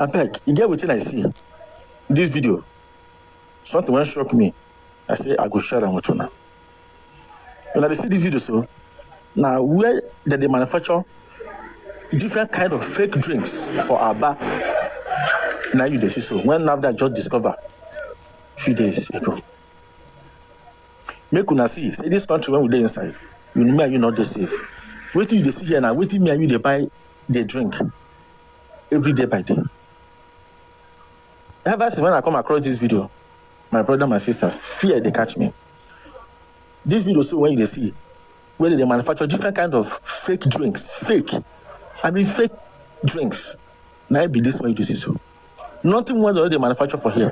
Abeg, you get wetin I see? This video, something wey shock me. I say I go share am with una. When I see this video so, now where they manufacture different kind of fake drinks for Aba. Now you dey see so. When NAFDAC just discover few days ago. Make una see, say this country when we dey inside, you know me and you not dey safe. Wetin you dey see here now, wetin me and you dey buy, dey drink every day by day. Ever since when I come across this video, my brother, my sisters, fear they catch me. This video so when you dey see, where they manufacture different kind of fake drinks, fake drinks. Now it be this one you dey see so. Nothing more than they manufacture for here.